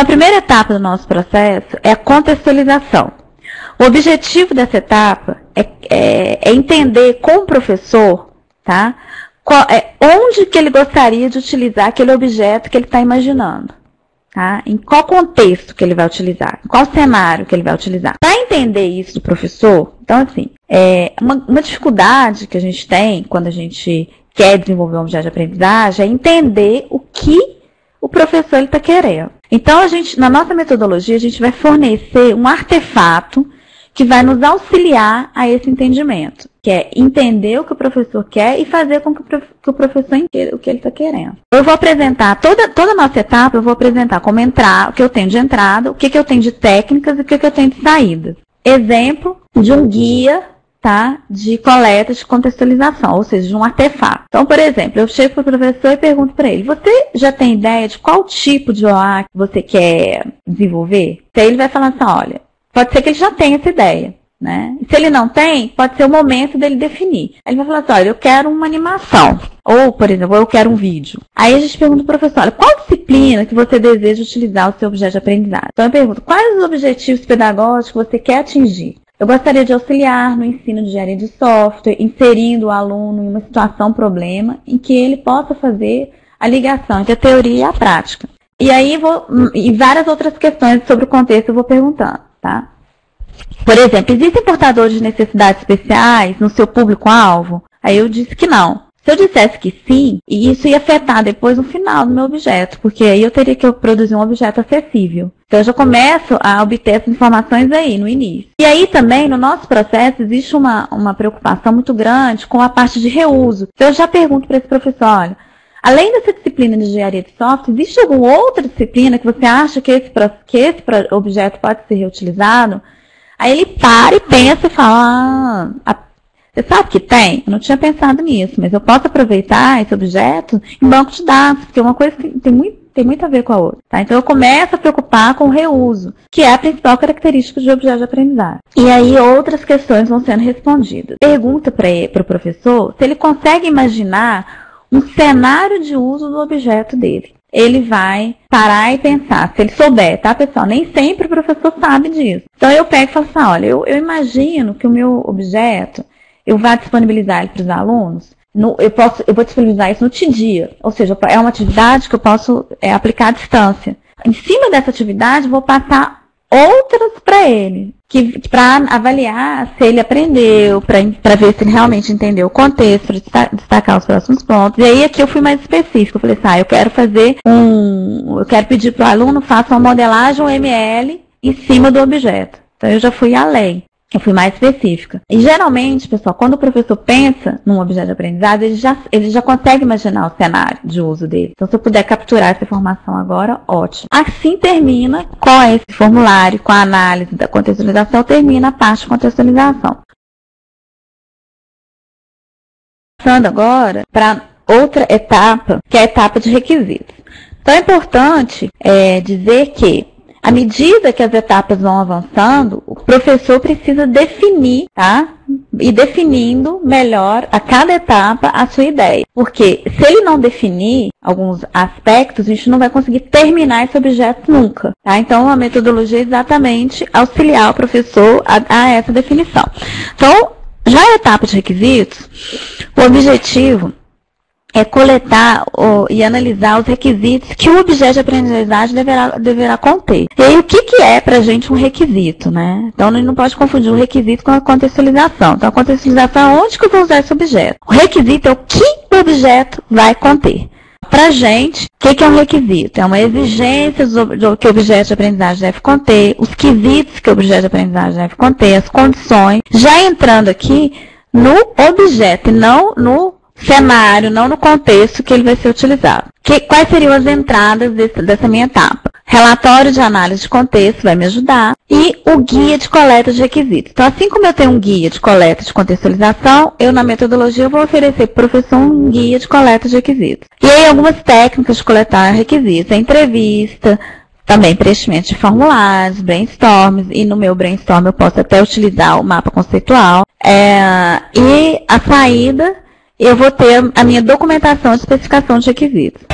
Então, a primeira etapa do nosso processo é a contextualização. O objetivo dessa etapa é entender com o professor, tá, onde que ele gostaria de utilizar aquele objeto que ele está imaginando. Tá? Em qual contexto que ele vai utilizar, em qual cenário que ele vai utilizar. Para entender isso do professor, então assim, uma dificuldade que a gente tem quando a gente quer desenvolver um objeto de aprendizagem é entender o que o professor está querendo. Então, na nossa metodologia, a gente vai fornecer um artefato que vai nos auxiliar a esse entendimento, que é entender o que o professor quer e fazer com que o professor entenda o que ele está querendo. Eu vou apresentar, toda a nossa etapa, eu vou apresentar como o que eu tenho de entrada, o que eu tenho de técnicas e o que eu tenho de saídas. Exemplo de um guia, tá, de coleta de contextualização, ou seja, de um artefato. Então, por exemplo, eu chego para o professor e pergunto para ele, você já tem ideia de qual tipo de OA que você quer desenvolver? Então, ele vai falar assim, olha, pode ser que ele já tenha essa ideia, né? E se ele não tem, pode ser o momento dele definir. Aí ele vai falar assim, olha, eu quero uma animação. Ou, por exemplo, eu quero um vídeo. Aí a gente pergunta para o professor, olha, qual disciplina que você deseja utilizar o seu objeto de aprendizagem? Então eu pergunto, quais os objetivos pedagógicos você quer atingir? Eu gostaria de auxiliar no ensino de engenharia de software, inserindo o aluno em uma situação problema em que ele possa fazer a ligação entre a teoria e a prática. E aí, e várias outras questões sobre o contexto eu vou perguntando, tá? Por exemplo, existem portadores de necessidades especiais no seu público-alvo? Aí eu disse que não. Se eu dissesse que sim, isso ia afetar depois no final do meu objeto, porque aí eu teria que produzir um objeto acessível. Então eu já começo a obter essas informações aí, no início. E aí também, no nosso processo, existe uma preocupação muito grande com a parte de reuso. Então eu já pergunto para esse professor, olha, além dessa disciplina de engenharia de software, existe alguma outra disciplina que você acha que esse objeto pode ser reutilizado? Aí ele para e pensa e fala, você sabe que tem? Eu não tinha pensado nisso, mas eu posso aproveitar esse objeto em banco de dados, porque é uma coisa que tem muito a ver com a outra. Tá? Então eu começo a preocupar com o reuso, que é a principal característica de objeto de aprendizagem. E aí outras questões vão sendo respondidas. Pergunta para o professor se ele consegue imaginar um cenário de uso do objeto dele. Ele vai parar e pensar, se ele souber, tá, pessoal? Nem sempre o professor sabe disso. Então eu pego e falo assim, olha, eu imagino que o meu objeto, eu vou disponibilizar ele para os alunos, eu vou disponibilizar isso no TDIA, ou seja, é uma atividade que eu posso aplicar à distância. Em cima dessa atividade, vou passar outras para ele, para avaliar se ele aprendeu, para ver se ele realmente entendeu o contexto, para destacar os próximos pontos. E aí aqui eu fui mais específica, eu falei assim, eu quero pedir para o aluno faça uma modelagem UML em cima do objeto. Então eu já fui além. Eu fui mais específica. E geralmente, pessoal, quando o professor pensa num objeto de aprendizado, ele já consegue imaginar o cenário de uso dele. Então, se eu puder capturar essa informação agora, ótimo. Assim termina, com esse formulário, com a análise da contextualização, termina a parte de contextualização. Passando agora para outra etapa, que é a etapa de requisitos. Então, é importante dizer que à medida que as etapas vão avançando, o professor precisa definir, tá? E definindo melhor a cada etapa a sua ideia. Porque se ele não definir alguns aspectos, a gente não vai conseguir terminar esse objeto nunca, tá? Então, a metodologia é exatamente auxiliar o professor a essa definição. Então, já a etapa de requisitos, o objetivo é coletar e analisar os requisitos que o objeto de aprendizagem deverá conter. E aí, o que é para a gente um requisito, né? Então, a gente não pode confundir o requisito com a contextualização. Então, a contextualização é onde que eu vou usar esse objeto. O requisito é o que o objeto vai conter. Para a gente, o que é um requisito? É uma exigência do que o objeto de aprendizagem deve conter, os quesitos que o objeto de aprendizagem deve conter, as condições, já entrando aqui no objeto e não no cenário, não no contexto que ele vai ser utilizado. Quais seriam as entradas dessa minha etapa? Relatório de análise de contexto vai me ajudar e o guia de coleta de requisitos. Então, assim como eu tenho um guia de coleta de contextualização, eu na metodologia vou oferecer para o professor um guia de coleta de requisitos. E aí, algumas técnicas de coletar requisitos, a entrevista, também preenchimento de formulários, brainstorms, e no meu brainstorm eu posso até utilizar o mapa conceitual. E a saída, eu vou ter a minha documentação de especificação de requisitos.